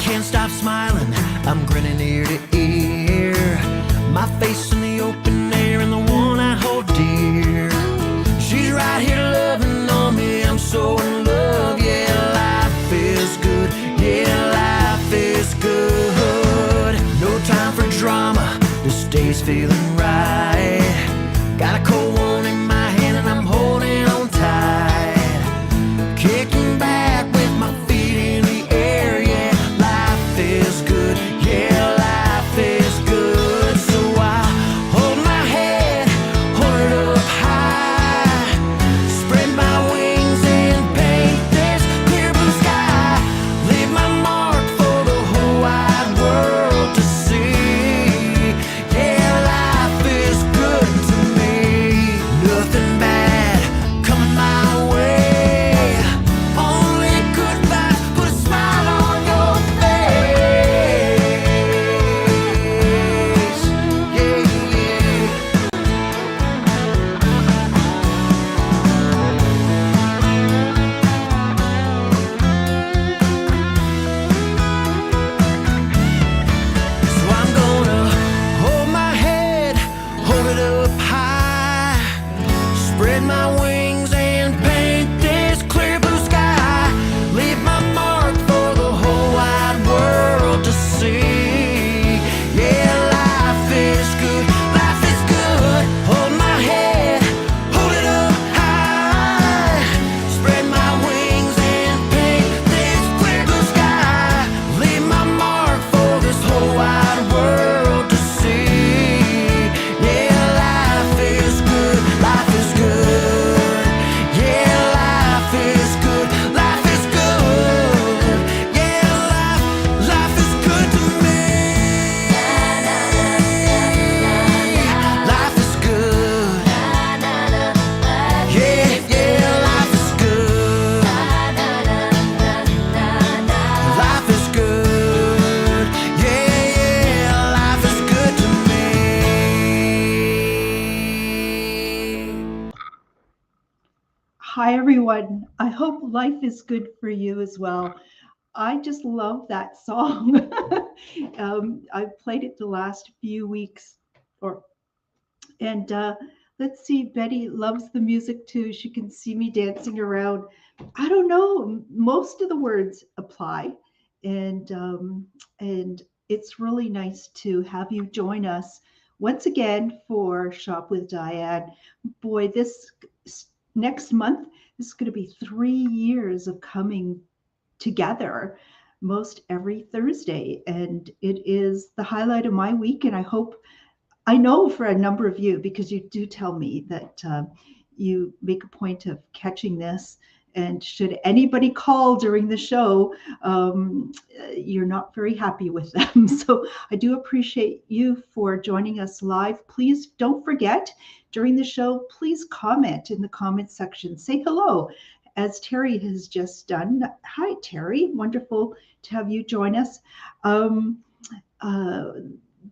can't stop smiling, I'm grinning ear to ear. My face in the open air and the one I hold dear. She's right here loving on me, I'm so in love. Yeah, life is good, yeah, life is good. No time for drama, this day's feeling right. Got a cold one in my hand and I'm holding on tight. Kicking back with my feet in the air, yeah, life is good, yeah, life is good. So I hold my head, hold it up high, spread my wings and paint this clear blue sky. Leave my mark for the whole wide world to see. Yeah, life is good to me. Nothing bad coming my way. Only good vibes, put a smile on your face. Yeah, yeah. So I'm gonna hold my head, hold it up high, spread my wings and paint this clear blue sky. Leave my mark for the whole wide world to see. Yeah, life is good, life is good. Hold my head, hold it up high, spread my wings and paint this clear blue sky. Leave my mark for this whole wide world to see. Yeah, life is good, life is good. Yeah, life is good, life is good. Yeah, life is good to me. Life is good. Yeah, yeah, life is good. Life is good. Yeah, yeah, life is good to me. Hi, everyone. I hope life is good for you as well. I just love that song. I've played it the last few weeks, or and let's see. Betty loves the music too. She can see me dancing around. I don't know. Most of the words apply, and and it's really nice to have you join us once again for Shop with Diane. Boy, this next month this is going to be 3 years of coming together most every Thursday, and it is the highlight of my week. And I know for a number of you, because you do tell me that you make a point of catching this. And should anybody call during the show, you're not very happy with them. So I do appreciate you for joining us live. Please don't forget during the show, please comment in the comment section. Say hello, as Terry has just done. Hi, Terry. Wonderful to have you join us. Um, uh,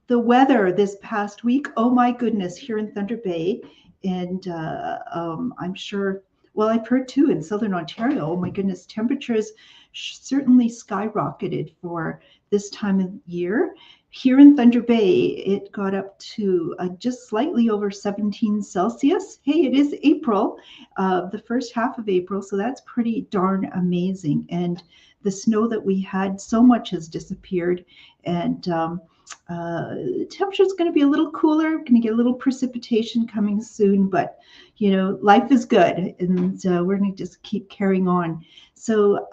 the weather this past week, oh my goodness, here in Thunder Bay, and I'm sure, well, I've heard too in Southern Ontario, oh my goodness, temperatures certainly skyrocketed for this time of year. Here in Thunder Bay, it got up to just slightly over 17 Celsius. Hey, it is April, the first half of April, so that's pretty darn amazing. And the snow that we had, so much has disappeared. And the temperature is going to be a little cooler, going to get a little precipitation coming soon, but you know, life is good, and we're going to just keep carrying on. So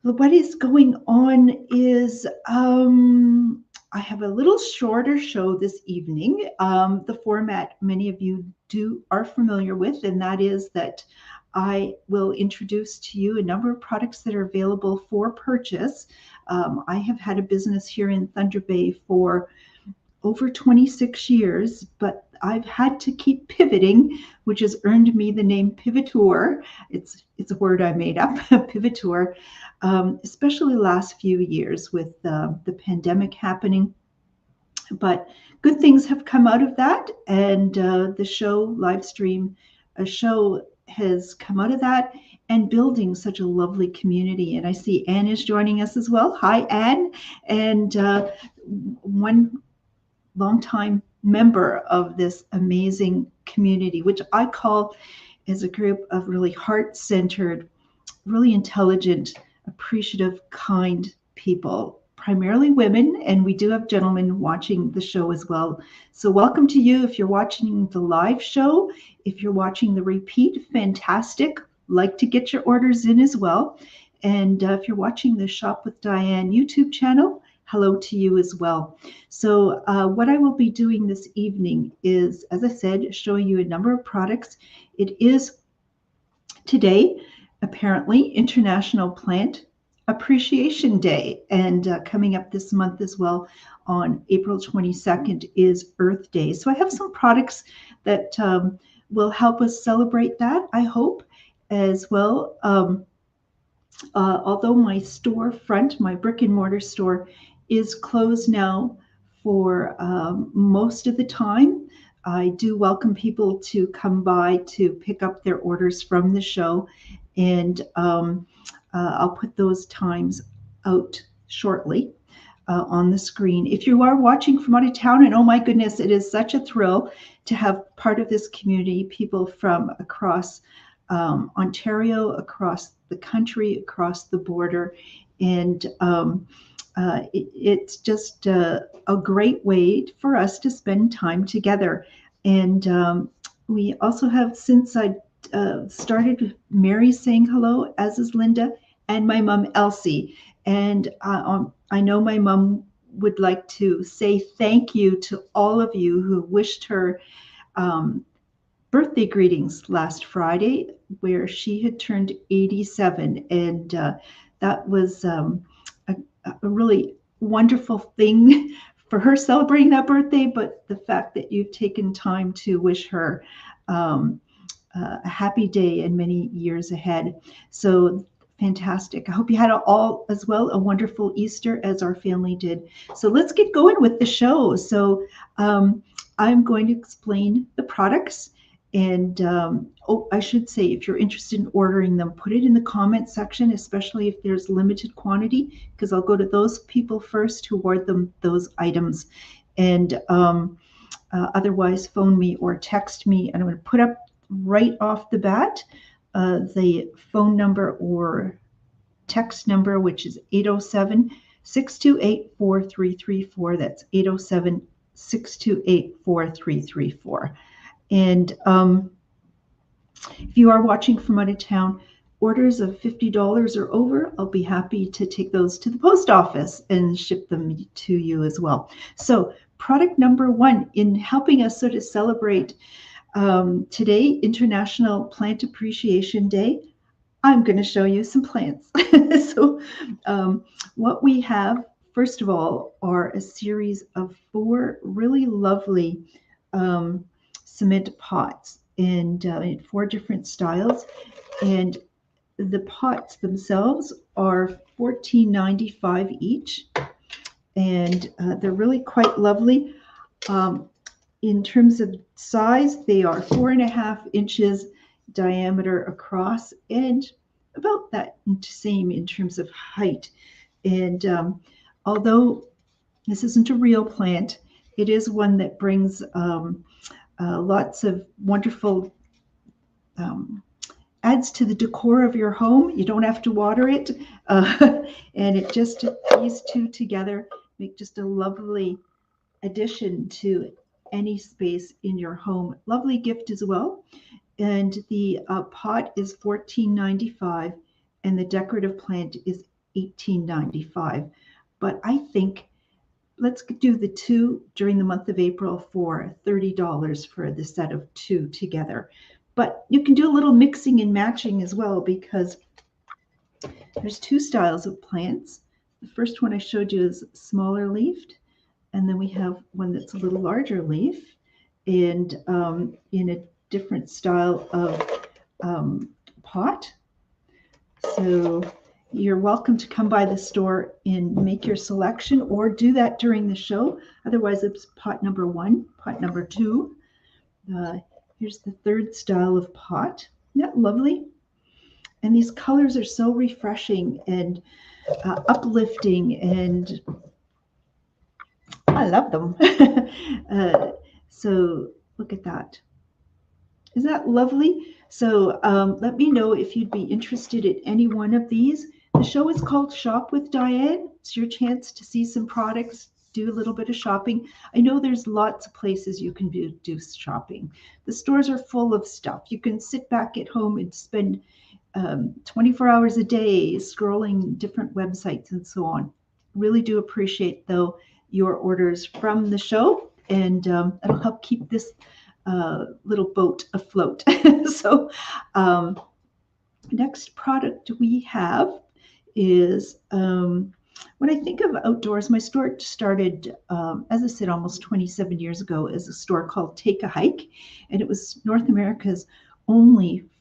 what is going on is I have a little shorter show this evening. The format many of you are familiar with, and that is that I will introduce to you a number of products that are available for purchase. I have had a business here in Thunder Bay for over 26 years, but I've had to keep pivoting, which has earned me the name Pivoteur. It's a word I made up, Pivoteur, especially the last few years with the pandemic happening. But good things have come out of that, and the show live stream show has come out of that, and building such a lovely community. And I see Anne is joining us as well. Hi, Anne. And one longtime member of this amazing community, which I call is a group of really heart-centered, really intelligent, appreciative, kind people, primarily women, and we do have gentlemen watching the show as well. So welcome to you if you're watching the live show. If you're watching the repeat, fantastic. Like to get your orders in as well. And if you're watching the Shop with Diane YouTube channel, hello to you as well. So what I will be doing this evening is, as I said, showing you a number of products. It is today, apparently, International Plant Appreciation Day. And coming up this month as well, on April 22nd, is Earth Day. So I have some products that will help us celebrate that, I hope, as well. Although my storefront, my brick and mortar store, is closed now for most of the time, I do welcome people to come by to pick up their orders from the show, and I'll put those times out shortly on the screen. If you are watching from out of town, and oh my goodness, it is such a thrill to have part of this community, people from across Ontario, across the country, across the border, and it's just a great way for us to spend time together. And we also have, since I started, Mary saying hello, as is Linda, and my mom Elsie. And I know my mom would like to say thank you to all of you who wished her birthday greetings last Friday, where she had turned 87. And that was a really wonderful thing for her, celebrating that birthday, but the fact that you've taken time to wish her a happy day and many years ahead. So fantastic. I hope you had all as well a wonderful Easter, as our family did. So let's get going with the show. So I'm going to explain the products. And I should say, if you're interested in ordering them, put it in the comment section, especially if there's limited quantity, because I'll go to those people first who ordered them those items. And otherwise, phone me or text me. And I'm going to put up right off the bat the phone number or text number, which is 807-628-4334. That's 807-628-4334. And if you are watching from out of town, orders of $50 or over, I'll be happy to take those to the post office and ship them to you as well. So product number one, in helping us sort of celebrate today, International Plant Appreciation Day, I'm going to show you some plants. So what we have, first of all, are a series of 4 really lovely cement pots, and in 4 different styles. And the pots themselves are $14.95 each, and they're really quite lovely. In terms of size, they are 4.5 inches diameter across, and about that same in terms of height. And although this isn't a real plant, it is one that brings lots of wonderful, adds to the decor of your home. You don't have to water it. And it just, these two together make just a lovely addition to any space in your home. Lovely gift as well. And the pot is $14.95 and the decorative plant is $18.95. But I think let's do the 2 during the month of April for $30 for the set of 2 together. But you can do a little mixing and matching as well, because there's 2 styles of plants. The first one I showed you is smaller leafed, and then we have one that's a little larger leaf, and in a different style of pot. So you're welcome to come by the store and make your selection, or do that during the show. Otherwise, it's pot number 1, pot number 2. Here's the 3rd style of pot. Isn't that lovely? And these colors are so refreshing and uplifting, and I love them. So look at that. Isn't that lovely? So let me know if you'd be interested in any one of these. The show is called Shop with Diane. It's your chance to see some products, do a little bit of shopping. I know there's lots of places you can do shopping. The stores are full of stuff. You can sit back at home and spend 24 hours a day scrolling different websites and so on. Really do appreciate, though, your orders from the show, and it'll help keep this little boat afloat. So next product we have is when I think of outdoors, my store started, as I said, almost 27 years ago as a store called Take a Hike, and it was North America's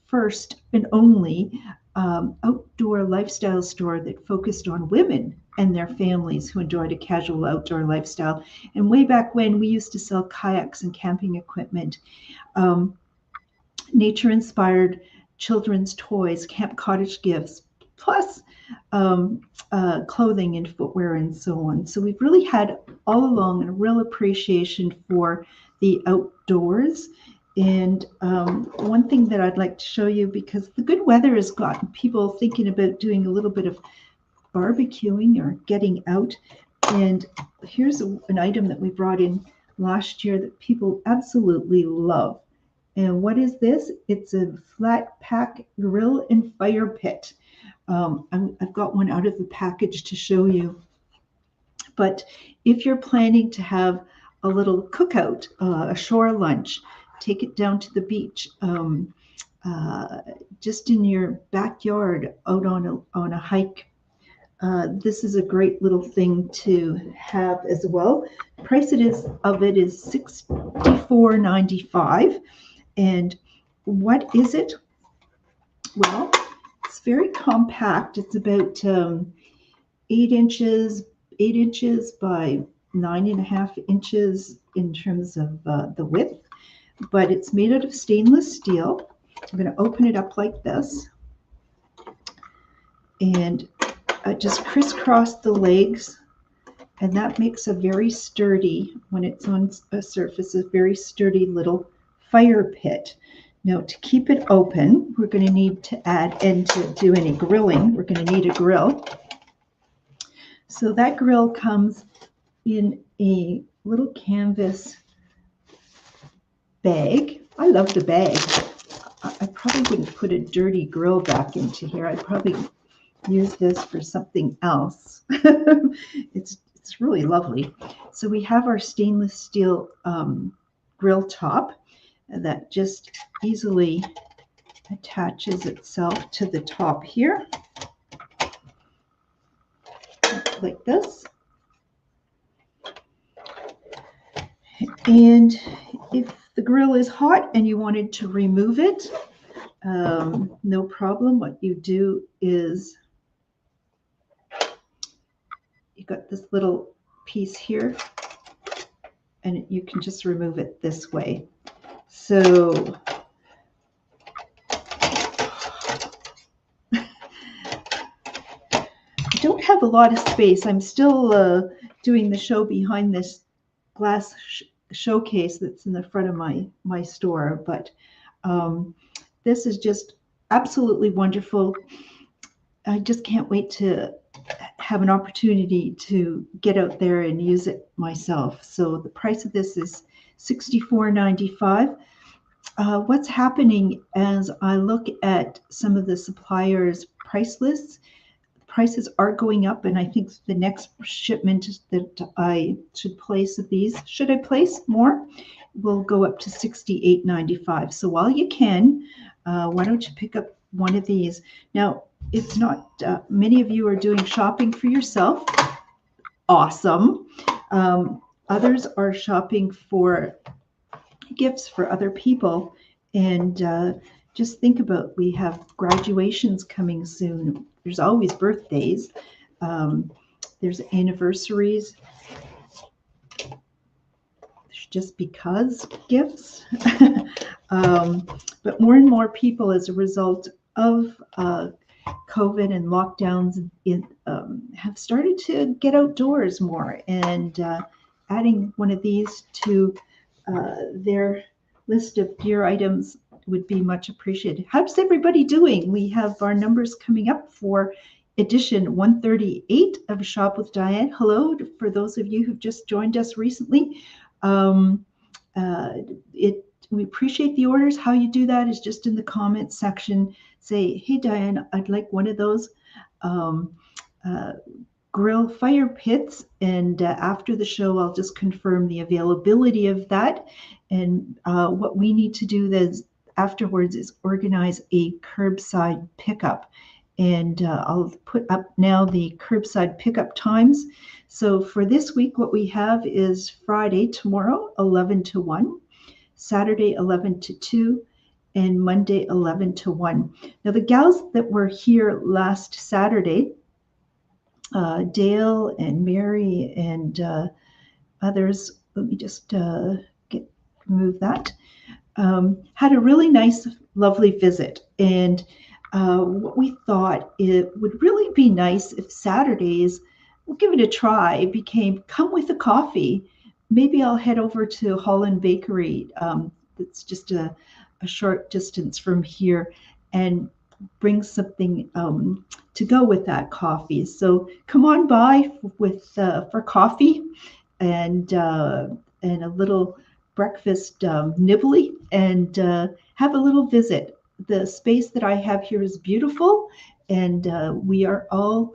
first and only outdoor lifestyle store that focused on women and their families who enjoyed a casual outdoor lifestyle. And way back when, we used to sell kayaks and camping equipment, nature-inspired children's toys, camp cottage gifts, plus clothing and footwear and so on. So we've really had all along a real appreciation for the outdoors. And one thing that I'd like to show you, because the good weather has gotten people thinking about doing a little bit of barbecuing or getting out. And here's an item that we brought in last year that people absolutely love. And what is this? It's a flat pack grill and fire pit. I've got one out of the package to show you. But if you're planning to have a little cookout, a shore lunch, take it down to the beach, just in your backyard, out on a hike. This is a great little thing to have as well. The price of it is $64.95. And what is it? Well, it's very compact. It's about 8 inches by 9.5 inches in terms of the width, but it's made out of stainless steel. I'm going to open it up like this, and just crisscross the legs, and that makes a very sturdy, when it's on a surface, a very sturdy little fire pit. Now, to keep it open, we're going to need to add, and to do any grilling, we're going to need a grill. So that grill comes in a little canvas bag. I love the bag. I probably wouldn't put a dirty grill back into here. I'd probably use this for something else. It's really lovely. So we have our stainless steel grill top that just easily attaches itself to the top here, like this. And if the grill is hot and you wanted to remove it, no problem. What you do is you got this little piece here, and you can just remove it this way. So I don't have a lot of space. I'm still doing the show behind this glass showcase that's in the front of my store, but this is just absolutely wonderful. I just can't wait to have an opportunity to get out there and use it myself. So the price of this is $64.95. What's happening as I look at some of the suppliers' price lists, prices are going up, and I think the next shipment that I should place of these, should I place more, will go up to $68.95. So while you can, why don't you pick up one of these? Now, it's not, many of you are doing shopping for yourself. Awesome. Others are shopping for gifts for other people. And just think about, we have graduations coming soon. There's always birthdays. There's anniversaries. There's just because gifts. But more and more people, as a result of COVID and lockdowns have started to get outdoors more, and adding one of these to their list of gear items would be much appreciated. How's everybody doing? We have our numbers coming up for edition 138 of Shop with Diane. Hello for those of you who've just joined us recently. Um, we appreciate the orders. How you do that is just in the comments section. Say, hey Diane, I'd like one of those uh, grill fire pits, and after the show I'll just confirm the availability of that. And what we need to do then afterwards is organize a curbside pickup, and I'll put up now the curbside pickup times. So for this week, what we have is Friday, tomorrow, 11 to 1, Saturday, 11 to 2, and Monday, 11 to 1. Now, the gals that were here last Saturday, Dale and Mary and others, let me just move that, had a really nice, lovely visit. And what we thought it would really be nice if Saturdays, we'll give it a try, became come with a coffee. Maybe I'll head over to Holland Bakery. It's just a short distance from here, and bring something to go with that coffee. So come on by with for coffee and a little breakfast nibbly, and have a little visit. The space that I have here is beautiful, and we are all,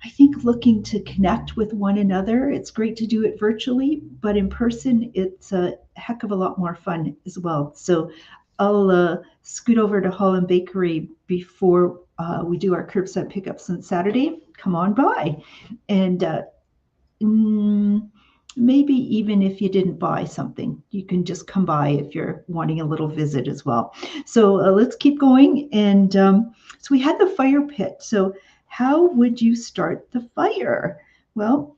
I think, looking to connect with one another. It's great to do it virtually, but in person, it's a heck of a lot more fun as well. So I'll scoot over to Holland Bakery before we do our curbside pickups on Saturday. Come on by. And maybe even if you didn't buy something, you can just come by if you're wanting a little visit as well. So let's keep going. And so we had the fire pit. So how would you start the fire? Well,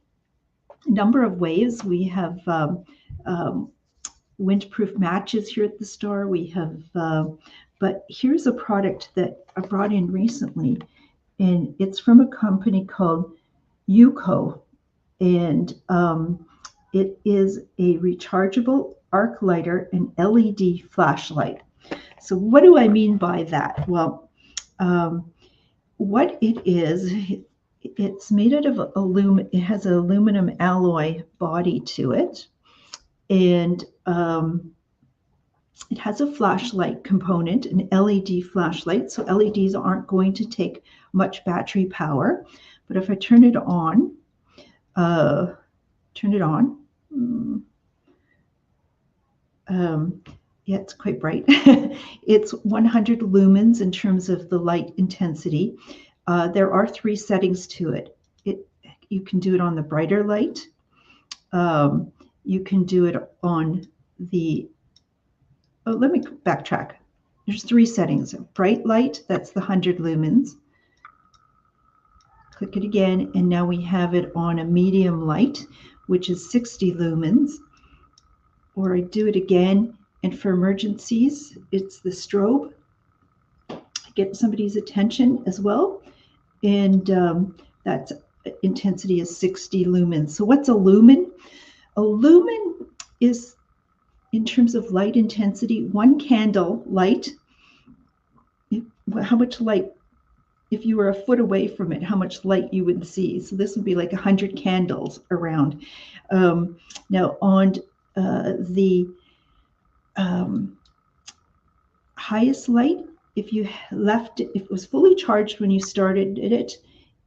a number of ways. We have windproof matches here at the store. We have, but here's a product that I brought in recently, and it's from a company called Yuko, and it is a rechargeable arc lighter and LED flashlight. So what do I mean by that? Well, what it is, it's made out of aluminum. It has an aluminum alloy body to it, and it has a flashlight component, an LED flashlight. So LEDs aren't going to take much battery power. But if I turn it on, yeah, it's quite bright. It's 100 lumens in terms of the light intensity. There are 3 settings to it. You can do it on the brighter light. You can do it on the, let me backtrack. There's 3 settings. Bright light, that's the 100 lumens. Click it again, and now we have it on a medium light, which is 60 lumens. Or I do it again, and for emergencies, it's the strobe. Get somebody's attention as well. And that intensity is 60 lumens. So what's a lumen? A lumen is, in terms of light intensity, one candle light. How much light, if you were a foot away from it, how much light you would see. So this would be like 100 candles around. Now on the highest light, if you left it, if it was fully charged when you started it,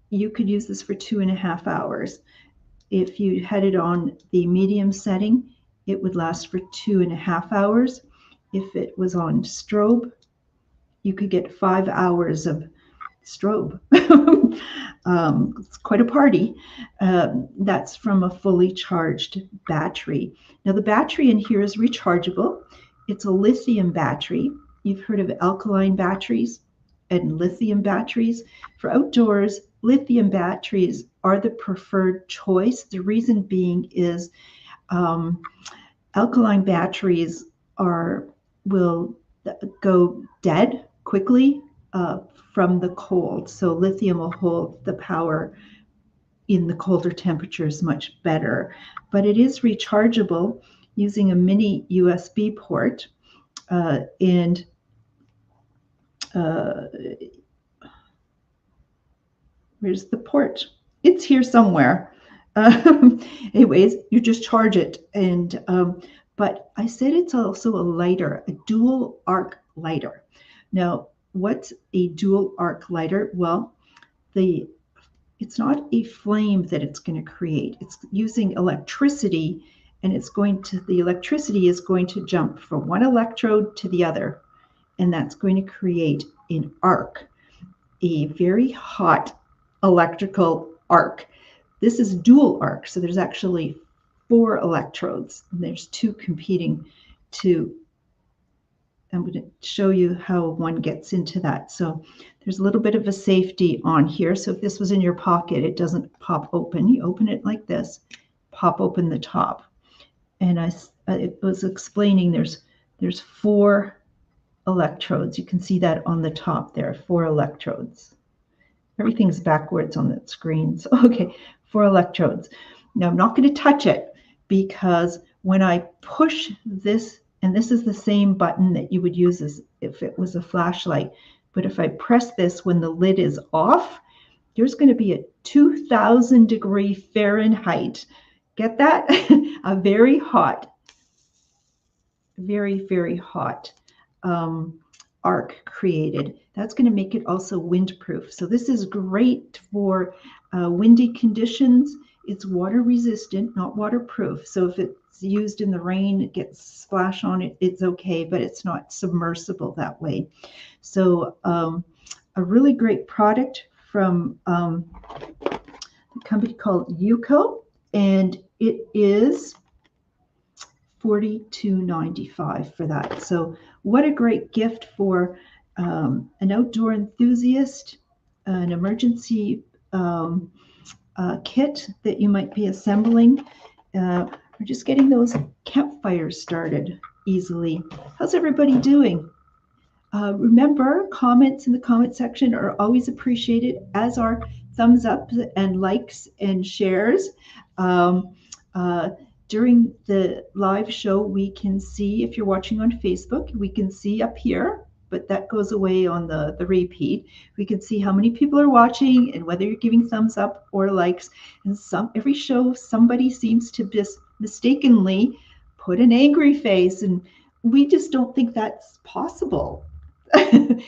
you could use this for 2.5 hours. If you had it on the medium setting, it would last for 2.5 hours. If it was on strobe, you could get 5 hours of strobe. It's quite a party. That's from a fully charged battery. Now the battery in here is rechargeable. It's a lithium battery. You've heard of alkaline batteries and lithium batteries. For outdoors, lithium batteries are the preferred choice. The reason being is alkaline batteries will go dead quickly from the cold. So lithium will hold the power in the colder temperatures much better. But it is rechargeable using a mini USB port. And where's the port? It's here somewhere. Anyways, you just charge it. And but I said it's also a lighter, a dual arc lighter. Now, what's a dual arc lighter? Well, it's not a flame that it's going to create. It's using electricity, and the electricity is going to jump from one electrode to the other, and that's going to create an arc, a very hot electrical arc. This is dual arc, so there's actually 4 electrodes, and there's 2 competing to. I'm going to show you how one gets into that. So there's a little bit of a safety on here. So if this was in your pocket, it doesn't pop open. You open it like this, pop open the top. And I was explaining there's 4 electrodes. You can see that on the top there, 4 electrodes. Everything's backwards on that screen. So, okay, 4 electrodes. Now I'm not going to touch it because when I push this, and this is the same button that you would use as if it was a flashlight, but if I press this when the lid is off, there's going to be a 2000 degree Fahrenheit. Get that? A very hot, very, very hot arc created. That's going to make it also windproof. So this is great for windy conditions. It's water resistant, not waterproof. So if it's used in the rain, it gets splash on it, it's okay, but it's not submersible that way. So a really great product from a company called Yuko, and it is $42.95 for that. So what a great gift for an outdoor enthusiast, an emergency kit that you might be assembling. We're just getting those campfires started easily. How's everybody doing? Remember, comments in the comment section are always appreciated, as are thumbs up and likes and shares. During the live show, we can see, if you're watching on Facebook, we can see up here, but that goes away on the repeat. We can see how many people are watching and whether you're giving thumbs up or likes. And every show, somebody seems to just mistakenly put an angry face, and we just don't think that's possible. And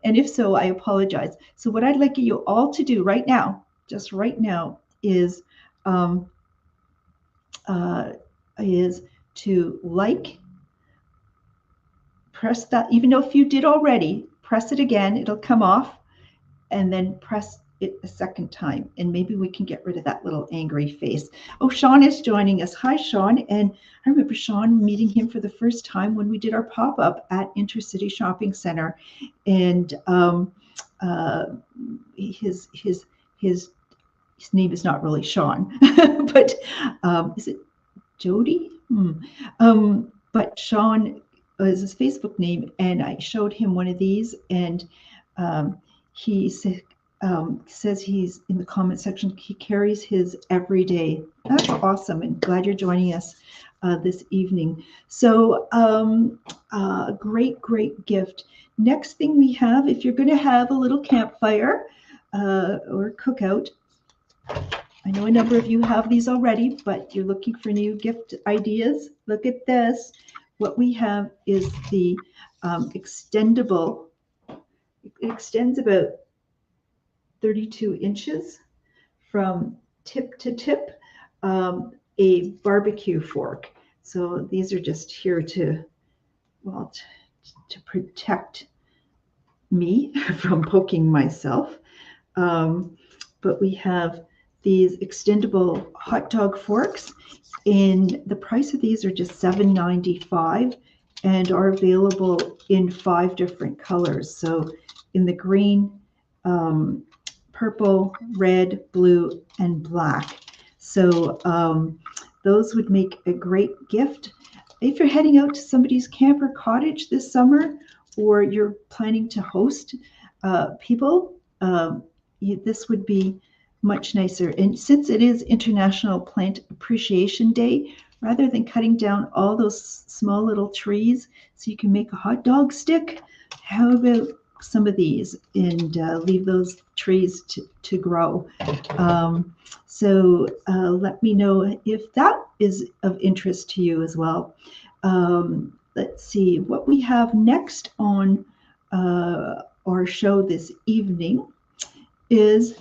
if so, I apologize. So what I'd like you all to do right now, just right now, is to press that, even though if you did already, press it again, it'll come off, and then press it a second time, and maybe we can get rid of that little angry face. Oh, Sean is joining us. Hi, Sean. And I remember Sean meeting him for the first time when we did our pop-up at Intercity Shopping Center, and his name is not really Sean, but is it Jody? But Sean is his Facebook name, and I showed him one of these, and he says he's in the comment section, he carries his every day. That's awesome, and glad you're joining us this evening. So great gift. Next thing we have, if you're going to have a little campfire or cookout, I know a number of you have these already, but you're looking for new gift ideas. Look at this. What we have is the extendable. It extends about 32 inches from tip to tip, a barbecue fork. So these are just here to protect me from poking myself. But we have these extendable hot dog forks, and the price of these are just $7.95 and are available in 5 different colors. So in the green, purple, red, blue, and black. So those would make a great gift if you're heading out to somebody's camp or cottage this summer, or you're planning to host people, this would be much nicer. And since it is International Plant Appreciation Day, rather than cutting down all those small little trees so you can make a hot dog stick, how about some of these and leave those trees to grow? So let me know if that is of interest to you as well. Let's see what we have next on our show this evening is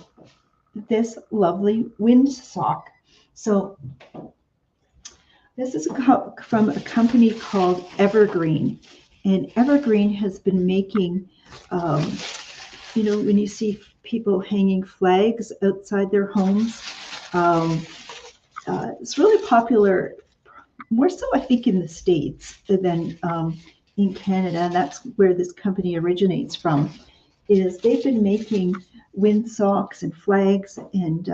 this lovely windsock. So this is from a company called Evergreen, and Evergreen has been making, when you see people hanging flags outside their homes, it's really popular, more so I think in the States than in Canada, and that's where this company originates from, is they've been making windsocks and flags and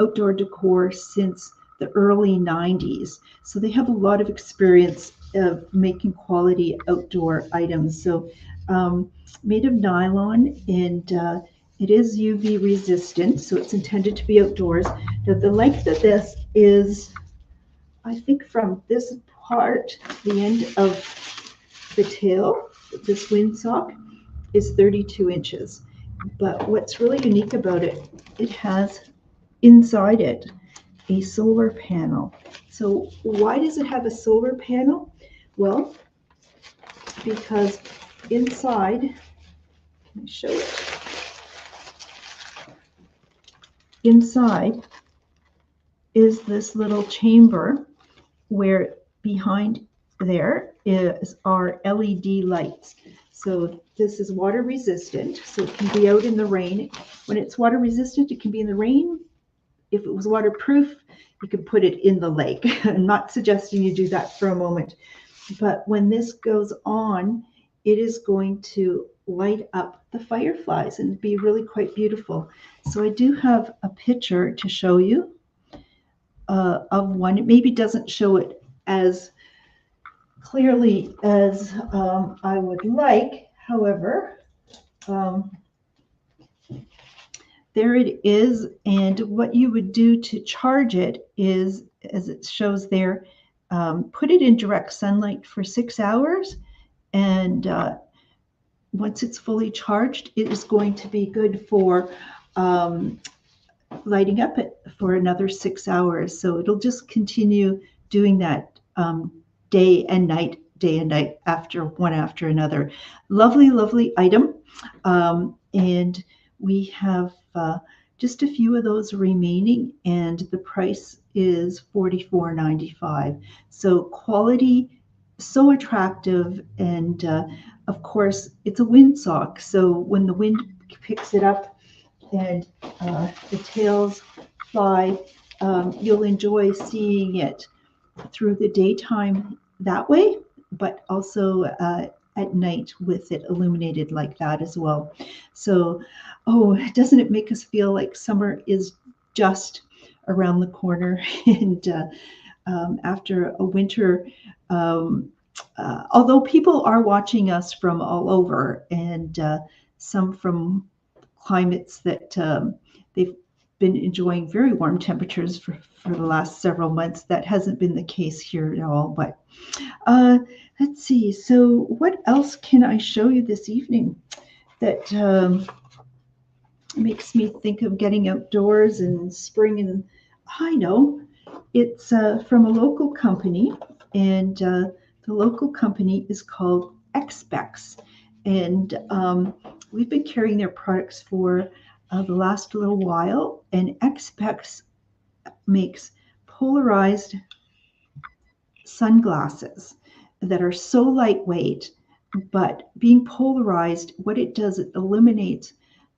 outdoor decor since the early 90s. So they have a lot of experience of making quality outdoor items. So made of nylon, and it is UV resistant, so it's intended to be outdoors. Now the length of this is, I think, from this part, the end of the tail, this windsock, is 32 inches. But what's really unique about it, it has inside it a solar panel. So why does it have a solar panel? Well, because inside, let me show it. Inside is this little chamber where behind there is our LED lights. So this is water resistant, so it can be out in the rain. When it's water resistant, it can be in the rain. If it was waterproof, you could put it in the lake. I'm not suggesting you do that for a moment. But when this goes on, it is going to light up the fireflies and be really quite beautiful. So I do have a picture to show you of one. It maybe doesn't show it as clearly as I would like. However, there it is. And what you would do to charge it is, as it shows there, put it in direct sunlight for 6 hours. And once it's fully charged, it is going to be good for lighting up it for another 6 hours. So it'll just continue doing that day and night, after one after another. Lovely, lovely item. And we have just a few of those remaining, and the price is $44.95. So quality, so attractive, and of course it's a windsock. So when the wind picks it up and the tails fly, you'll enjoy seeing it through the daytime that way, but also at night with it illuminated like that as well. So, doesn't it make us feel like summer is just around the corner? And after a winter, although people are watching us from all over, and some from climates that they've been enjoying very warm temperatures for the last several months. That hasn't been the case here at all. But let's see. So what else can I show you this evening that makes me think of getting outdoors and spring? And I know it's from a local company, and the local company is called Expex. And we've been carrying their products for the last little while, and Expex makes polarized sunglasses that are so lightweight, but being polarized, what it does, it eliminates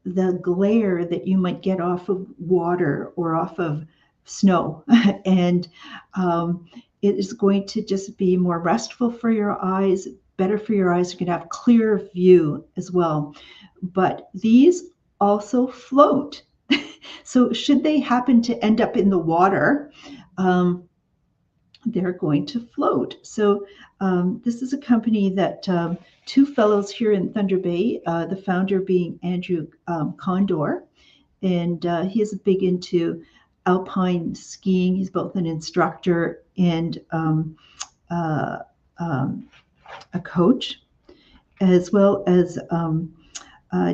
the glare that you might get off of water or off of snow. And it is going to just be more restful for your eyes, better for your eyes. You can have clearer view as well. But these also float. So should they happen to end up in the water, they're going to float. So this is a company that two fellows here in Thunder Bay, the founder being Andrew Condor, and he is big into alpine skiing. He's both an instructor and uh, um, a coach, as well as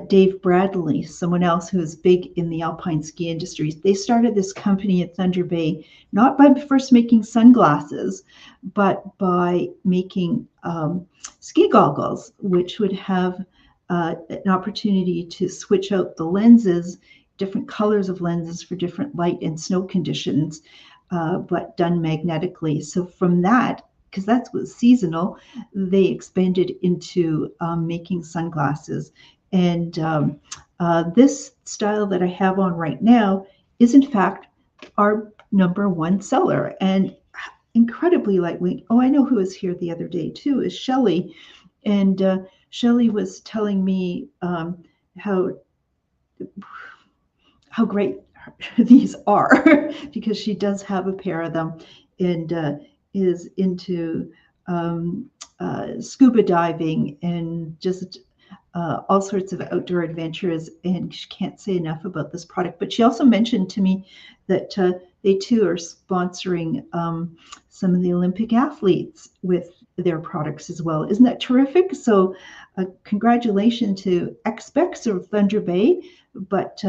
Dave Bradley, someone else who is big in the alpine ski industry. They started this company at Thunder Bay not by first making sunglasses, but by making ski goggles, which would have an opportunity to switch out the lenses, different colors of lenses for different light and snow conditions, but done magnetically. So from that, because that was seasonal, they expanded into making sunglasses. And this style that I have on right now is, in fact, our number one seller and incredibly lightweight. Oh, I know who was here the other day too, is Shelley. And Shelley was telling me how great these are because she does have a pair of them and is into scuba diving and just all sorts of outdoor adventures, and she can't say enough about this product. But she also mentioned to me that they too are sponsoring some of the Olympic athletes with their products as well. Isn't that terrific? So congratulations to Expex of Thunder Bay, but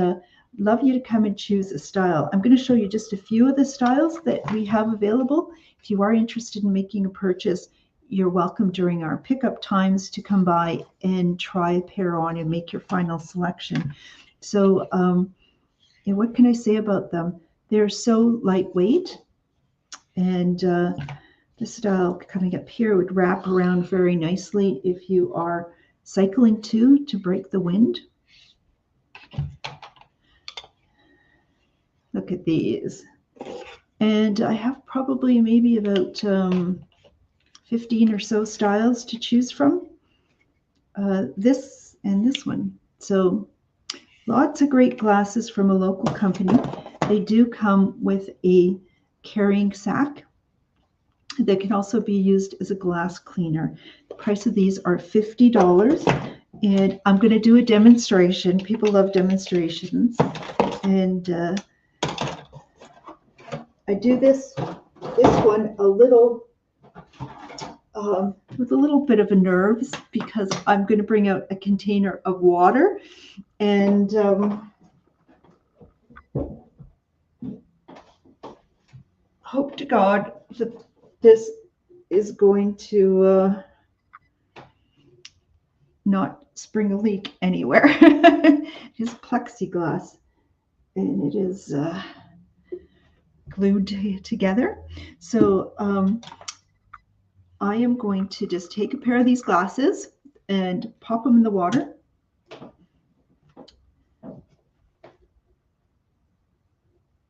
love you to come and choose a style. I'm going to show you just a few of the styles that we have available. If you are interested in making a purchase, you're welcome during our pickup times to come by and try a pair on and make your final selection. So and what can I say about them? They're so lightweight, and the style coming up here would wrap around very nicely if you are cycling to break the wind. Look at these. And I have probably maybe about 15 or so styles to choose from. This and this one. So lots of great glasses from a local company. They do come with a carrying sack that can also be used as a glass cleaner. The price of these are $50. And I'm going to do a demonstration. People love demonstrations. And I do this one a little with a little bit of a nerves because I'm going to bring out a container of water and hope to God that this is going to not spring a leak anywhere. It is plexiglass and it is glued together. So I am going to just take a pair of these glasses and pop them in the water.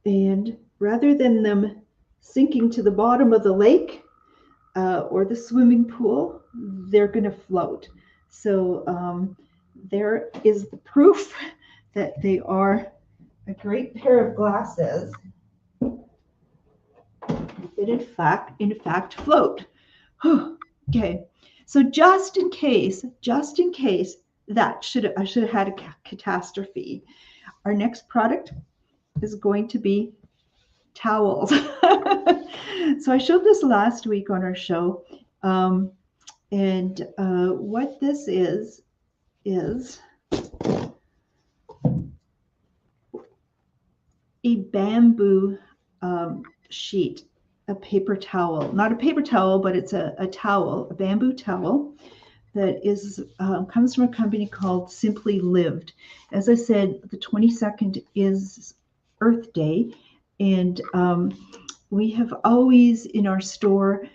And rather than them sinking to the bottom of the lake or the swimming pool, they're going to float. So there is the proof that they are a great pair of glasses that in fact float. Okay, so just in case that I should have had a catastrophe. Our next product is going to be towels. So I showed this last week on our show, and what this is a bamboo sheet, a paper towel, not a paper towel, but it's a towel, a bamboo towel that is comes from a company called Simply Lived. As I said, the 22nd is Earth Day, and we have always in our store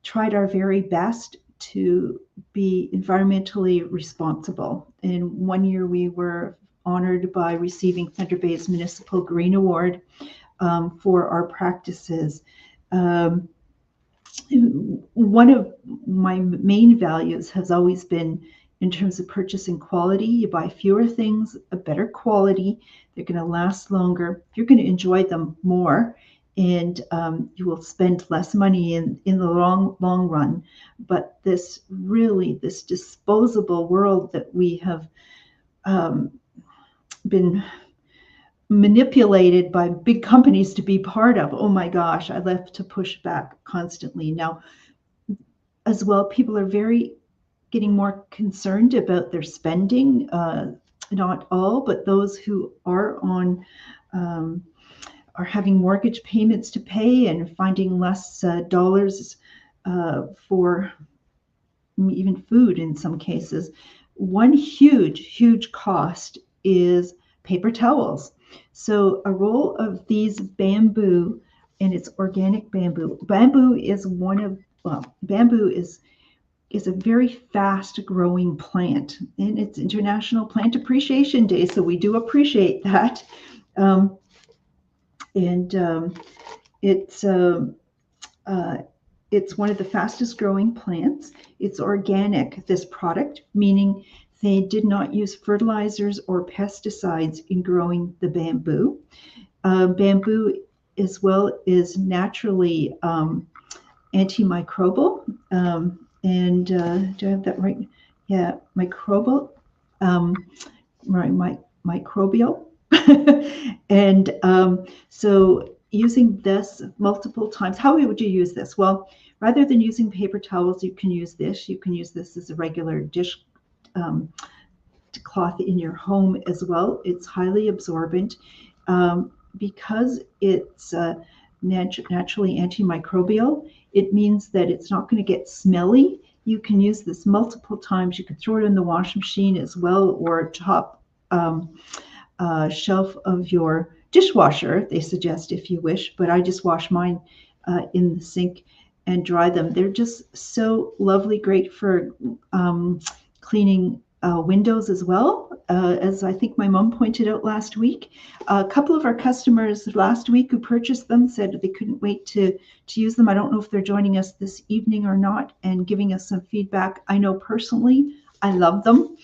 tried our very best to be environmentally responsible. And one year we were honored by receiving Thunder Bay's Municipal Green Award for our practices. One of my main values has always been in terms of purchasing quality. You buy fewer things, a better quality. They're going to last longer. You're going to enjoy them more. and you will spend less money in the long run. But this disposable world that we have been manipulated by big companies to be part of. Oh my gosh, I love to push back constantly. Now, as well, people are getting more concerned about their spending. Not all, but those who are having mortgage payments to pay and finding less dollars for even food in some cases. One huge cost is paper towels. So a roll of these bamboo, and it's organic bamboo. Bamboo is a very fast growing plant, and it's International Plant Appreciation Day, so we do appreciate that. It's one of the fastest growing plants. It's organic, this product, meaning they did not use fertilizers or pesticides in growing the bamboo. Bamboo as well is naturally antimicrobial. And do I have that right? Yeah, microbial. Microbial. And so using this multiple times, how would you use this? Well, rather than using paper towels, you can use this. You can use this as a regular dish cloth in your home as well. It's highly absorbent because it's naturally antimicrobial. It means that it's not going to get smelly. You can use this multiple times. You can throw it in the washing machine as well, or top shelf of your dishwasher, they suggest, if you wish, but I just wash mine in the sink and dry them. They're just so lovely, great for cleaning windows as well. As I think my mom pointed out last week, a couple of our customers last week who purchased them said they couldn't wait to use them. I don't know if they're joining us this evening or not and giving us some feedback. I know personally I love them.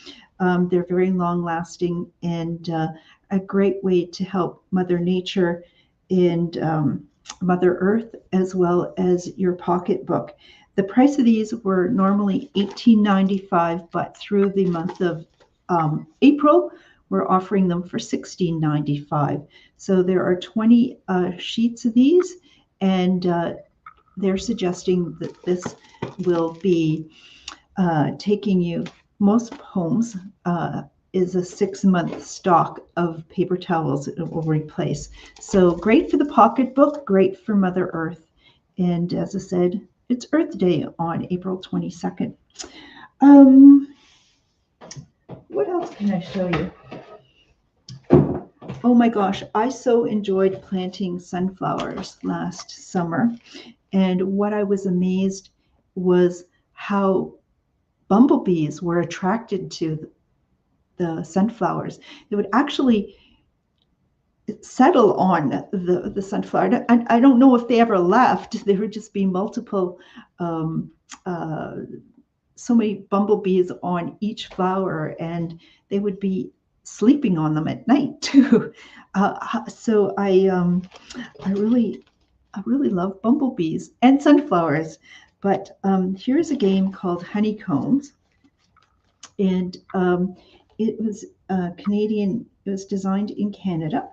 They're very long lasting and a great way to help Mother Nature and Mother Earth, as well as your pocketbook. The price of these were normally $18.95, but through the month of April, we're offering them for $16.95. So there are 20 sheets of these, and they're suggesting that this will be taking you, most homes is a 6-month stock of paper towels it will replace. So great for the pocketbook, great for Mother Earth. And as I said, it's Earth Day on April 22nd. What else can I show you? Oh my gosh, I so enjoyed planting sunflowers last summer. And what I was amazed was how bumblebees were attracted to the sunflowers. They would actually settle on the sunflower. And I don't know if they ever left. There would just be multiple, so many bumblebees on each flower, and they would be sleeping on them at night too. So I really love bumblebees and sunflowers. But here's a game called Honeycombs, and it was Canadian. It was designed in Canada,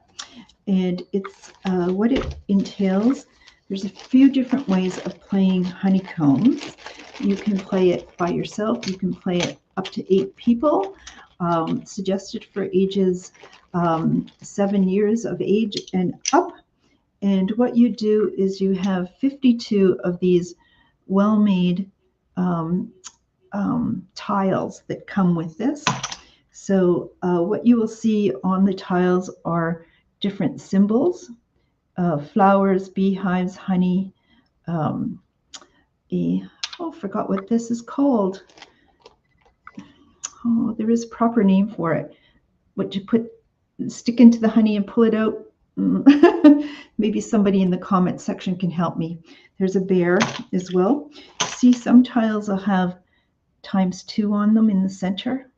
and it's what it entails. There's a few different ways of playing honeycombs. You can play it by yourself. You can play it up to 8 people. Suggested for ages 7 years of age and up. And what you do is you have 52 of these well-made tiles that come with this. So what you will see on the tiles are different symbols, flowers, beehives, honey. Forgot what this is called. Oh, there is a proper name for it. What you stick into the honey and pull it out. Maybe somebody in the comment section can help me. There's a bear as well. See, some tiles will have ×2 on them in the center.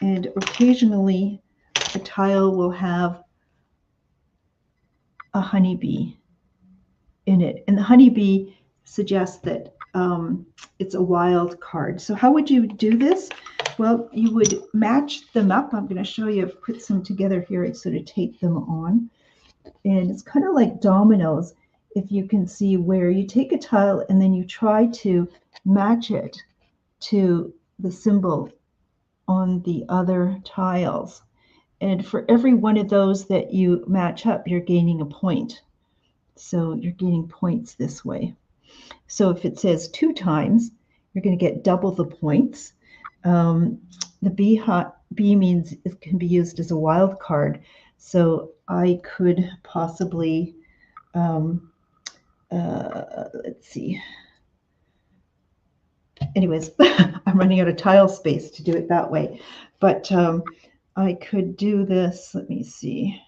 And occasionally a tile will have a honeybee in it. And the honeybee suggests that it's a wild card. So how would you do this? Well, you would match them up. I'm going to show you. I've put some together here. I sort of tape them on. And it's kind of like dominoes, if you can see, where you take a tile and then you try to match it to the symbol on the other tiles. And for every one of those that you match up, you're gaining a point. So you're gaining points this way. So if it says 2 times, you're going to get double the points. The B means it can be used as a wild card. So I could possibly, let's see. Anyways, I'm running out of tile space to do it that way. But I could do this, let me see.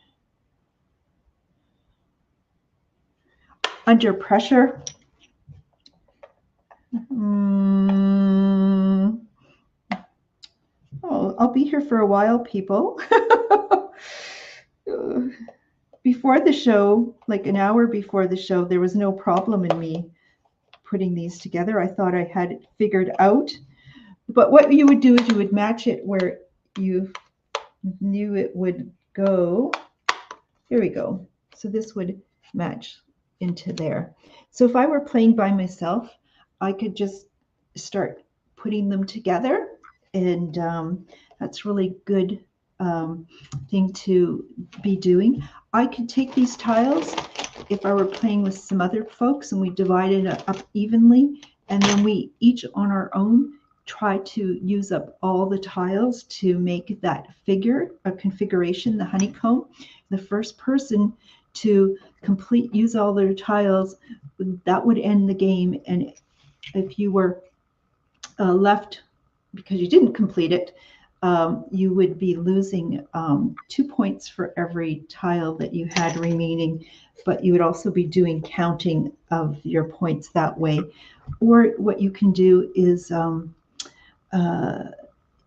Under pressure. Oh, I'll be here for a while, people. Before the show, like an hour before the show, there was no problem in me putting these together. I thought I had it figured out. But what you would do is you would match it where you knew it would go. Here we go. So this would match into there. So if I were playing by myself, I could just start putting them together, and that's really good thing to be doing. I could take these tiles if I were playing with some other folks and we divided it up evenly, and then we each on our own try to use up all the tiles to make that figure, a configuration, the honeycomb. The first person to use all their tiles, that would end the game. And if you were left because you didn't complete it, you would be losing 2 points for every tile that you had remaining, but you would also be doing counting of your points that way. Or what you can do is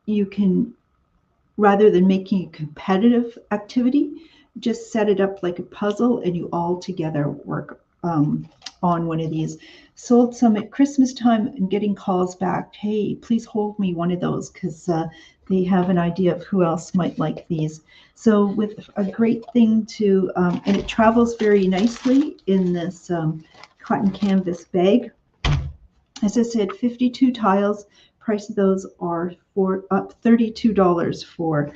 you can, rather than making a competitive activity, just set it up like a puzzle and you all together work on one of these. Sold some at Christmas time and getting calls back, hey, please hold me one of those, because they have an idea of who else might like these. So with a great thing to, and it travels very nicely in this cotton canvas bag. As I said, 52 tiles. Price of those are up $32 for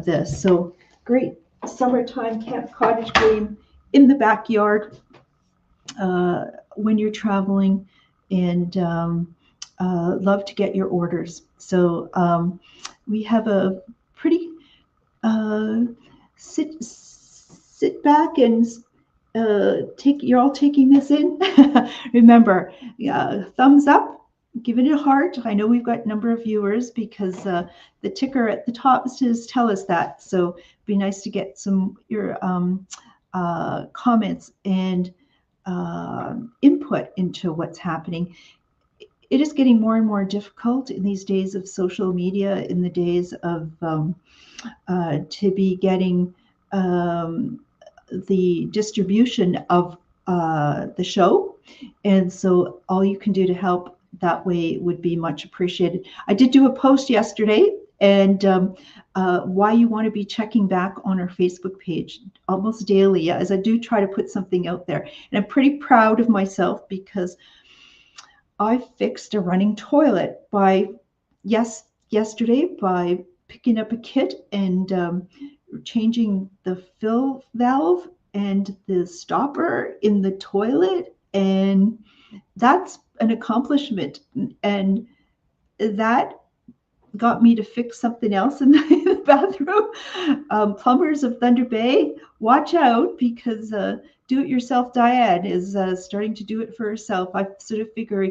this. So great summertime camp cottage game in the backyard when you're traveling, and love to get your orders. So we have a pretty sit back and you're all taking this in. Remember, thumbs up, give it a heart. I know we've got a number of viewers because the ticker at the top says tell us that. So it'd be nice to get some your comments and input into what's happening. It is getting more and more difficult in these days of social media, in the days of to be getting the distribution of the show. And so all you can do to help that way would be much appreciated. I did do a post yesterday, and why you want to be checking back on our Facebook page almost daily, as I do try to put something out there. And I'm pretty proud of myself because I fixed a running toilet yesterday by picking up a kit and changing the fill valve and the stopper in the toilet, and that's an accomplishment. And that got me to fix something else in the bathroom. Plumbers of Thunder Bay, watch out, because do-it-yourself Diane is starting to do it for herself. I sort of figure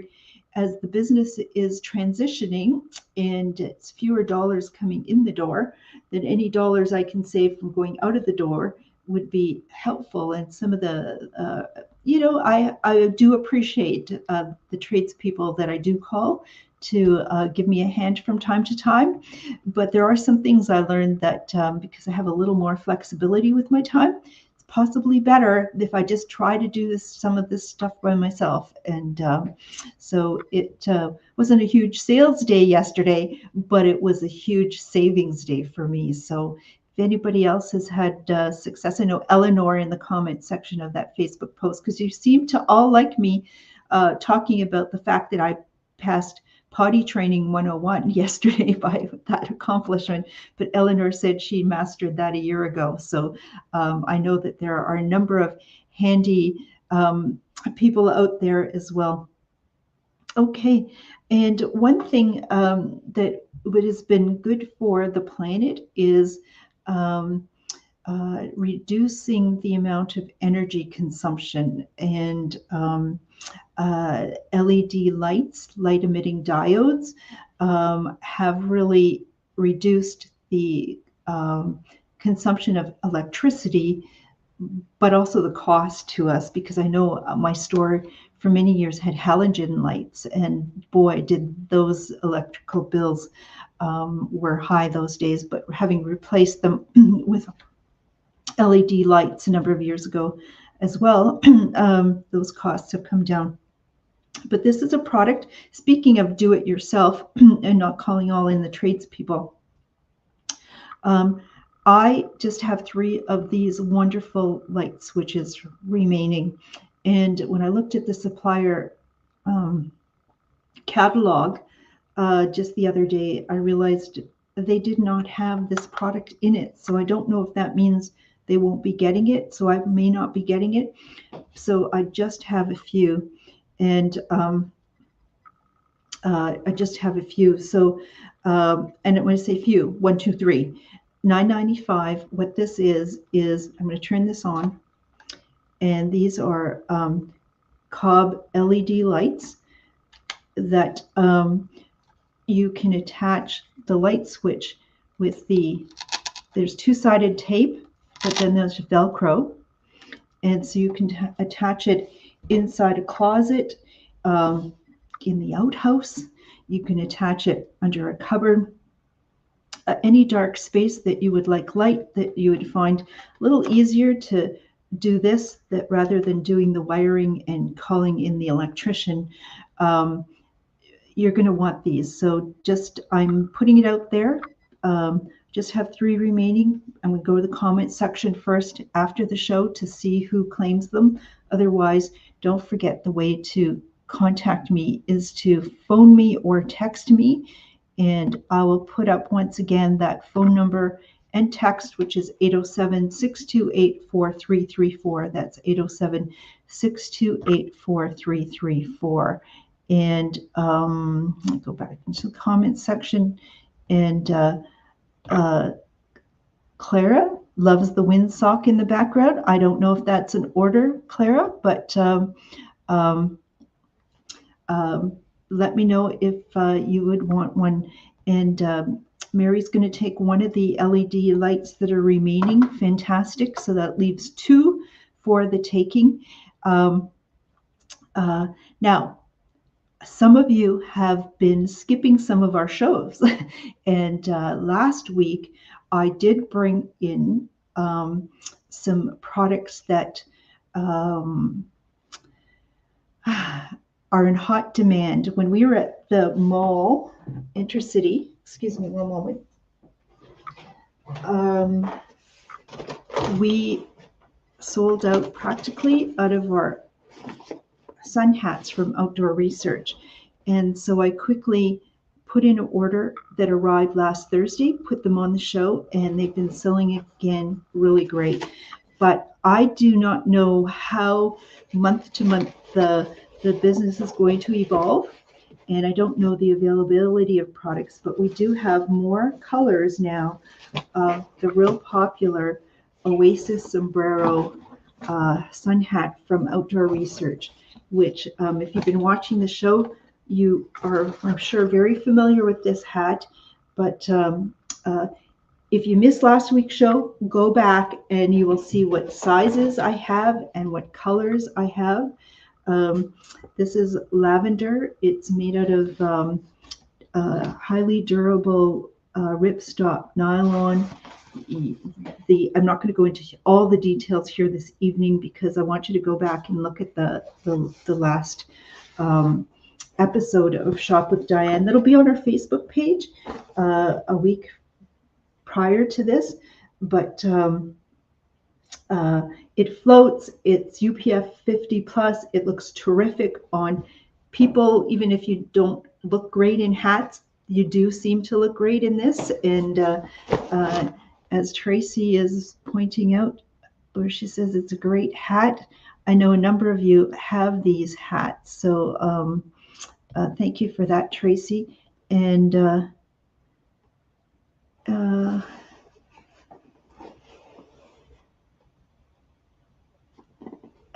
as the business is transitioning and it's fewer dollars coming in the door, then any dollars I can save from going out of the door would be helpful. And some of the, I do appreciate the tradespeople that I do call to give me a hand from time to time. But there are some things I learned that because I have a little more flexibility with my time, it's possibly better if I just try to do some of this stuff by myself. And so it wasn't a huge sales day yesterday, but it was a huge savings day for me. So if anybody else has had success, I know Eleanor in the comment section of that Facebook post, because you seem to all like me talking about the fact that I passed potty training 101 yesterday by that accomplishment, but Eleanor said she mastered that a year ago. So I know that there are a number of handy people out there as well. Okay, and one thing that has been good for the planet is reducing the amount of energy consumption, and LED lights, light emitting diodes, have really reduced the consumption of electricity, but also the cost to us, because I know my store for many years had halogen lights, and boy, did those electrical bills were high those days. But having replaced them with LED lights a number of years ago as well, those costs have come down. But this is a product, speaking of do it yourself and not calling all in the tradespeople. I just have 3 of these wonderful light switches remaining. And when I looked at the supplier catalog just the other day, I realized they did not have this product in it. So I don't know if that means they won't be getting it. So I may not be getting it. So I just have a few. And I just have a few. So, and when I say few, 1, 2, 3, $9.95. What this is I'm going to turn this on, and these are Cobb LED lights that you can attach the light switch with there's 2-sided tape, but then there's Velcro, and so you can attach it inside a closet, in the outhouse. You can attach it under a cupboard, any dark space that you would like light, that you would find a little easier to do this, that rather than doing the wiring and calling in the electrician. You're going to want these. So just, I'm putting it out there. Just have 3 remaining. I'm going to go to the comment section first after the show to see who claims them. Otherwise, don't forget, the way to contact me is to phone me or text me, and I will put up once again that phone number and text, which is 807-628-4334. That's 807-628-4334. And I'll go back into the comment section. And Clara loves the windsock in the background. I don't know if that's an order, Clara, but let me know if you would want one. And Mary's going to take one of the LED lights that are remaining. Fantastic. So that leaves 2 for the taking. Now, some of you have been skipping some of our shows. And last week, I did bring in some products that are in hot demand. When we were at the mall, Intercity, excuse me one moment, we sold out practically out of our sun hats from Outdoor Research. And so I quickly put in an order that arrived last Thursday, put them on the show, and they've been selling again really great. But I do not know how month to month the business is going to evolve, and I don't know the availability of products, but we do have more colors now of the real popular Oasis Sombrero sun hat from Outdoor Research, which if you've been watching the show, you are, I'm sure, very familiar with this hat. But if you missed last week's show, go back and you will see what sizes I have and what colors I have. This is lavender. It's made out of highly durable ripstop nylon, I'm not going to go into all the details here this evening because I want you to go back and look at the last episode of Shop with Diane. That'll be on our Facebook page a week prior to this, but it floats. It's UPF 50 plus. It looks terrific on people, even if you don't look great in hats. You do seem to look great in this. And as Tracy is pointing out, where she says it's a great hat, I know a number of you have these hats. So thank you for that, Tracy. And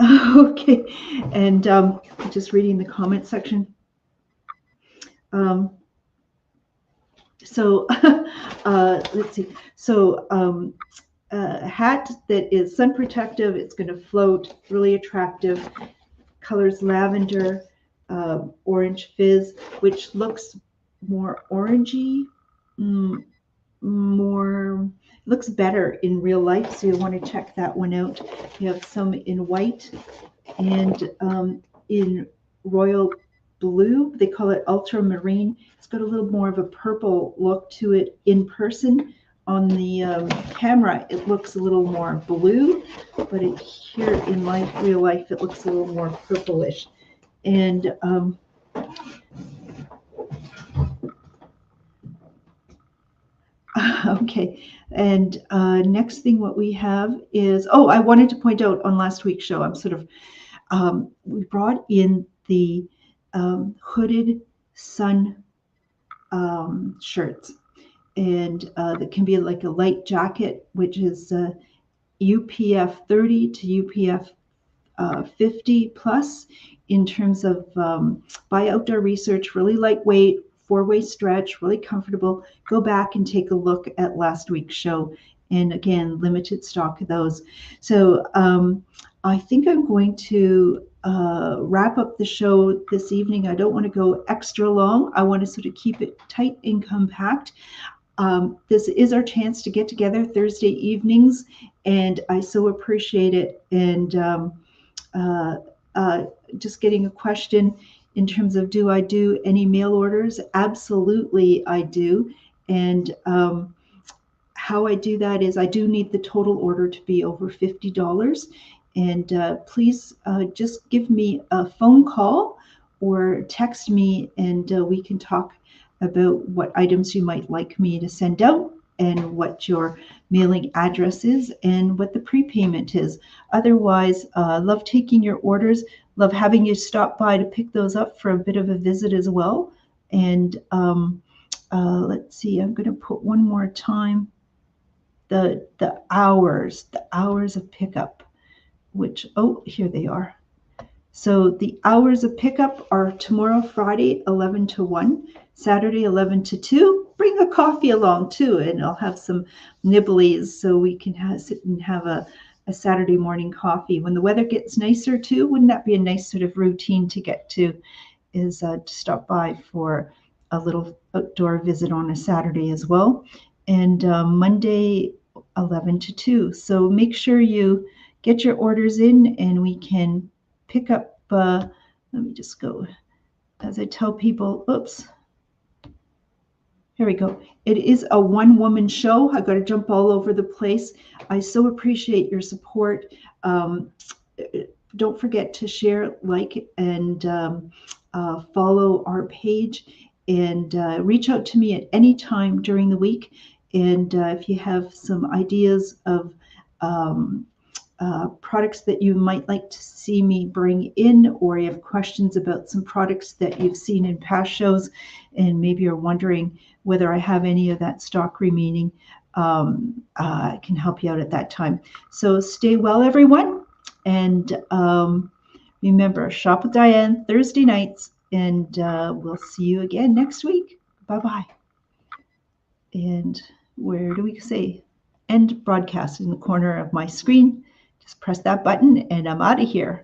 okay, and just reading the comment section. So let's see. So a hat that is sun protective, it's going to float, really attractive. Colors lavender, orange fizz, which looks more orangey, looks better in real life. So you'll want to check that one out. You have some in white and in royal blue. They call it ultramarine. It's got a little more of a purple look to it in person. On the camera, it looks a little more blue, but here in real life, it looks a little more purplish. And okay, and next thing what we have is, I wanted to point out on last week's show, I'm sort of, we brought in the hooded sun shirts. And that can be like a light jacket, which is UPF 30 to UPF 50 plus in terms of by Outdoor Research, really lightweight, four-way stretch, really comfortable. Go back and take a look at last week's show. And again, limited stock of those. So I think I'm going to wrap up the show this evening. I don't want to go extra long. I want to sort of keep it tight and compact. This is our chance to get together Thursday evenings, and I so appreciate it. And just getting a question in terms of, do I do any mail orders? Absolutely, I do. And how I do that is I do need the total order to be over $50. And please just give me a phone call or text me, and we can talk about what items you might like me to send out and what your mailing address is and what the prepayment is. Otherwise, love taking your orders, love having you stop by to pick those up for a bit of a visit as well. And let's see, I'm going to put one more time the hours of pickup, which, here they are. So the hours of pickup are tomorrow, Friday, 11 to 1, Saturday, 11 to 2. Bring a coffee along too, and I'll have some nibblies so we can sit and have a Saturday morning coffee. When the weather gets nicer too, wouldn't that be a nice sort of routine to get to, is to stop by for a little outdoor visit on a Saturday as well. And Monday, 11 to 2. So make sure you get your orders in and we can pick up, let me just go, as I tell people, here we go. It is a one-woman show. I've got to jump all over the place. I so appreciate your support. Don't forget to share, like, and follow our page, and reach out to me at any time during the week. And if you have some ideas of products that you might like to see me bring in, or you have questions about some products that you've seen in past shows and maybe you're wondering whether I have any of that stock remaining, I can help you out at that time. So stay well, everyone. And remember, Shop with Diane Thursday nights, and we'll see you again next week. Bye-bye. And where do we say? End broadcast in the corner of my screen. Just press that button and I'm out of here.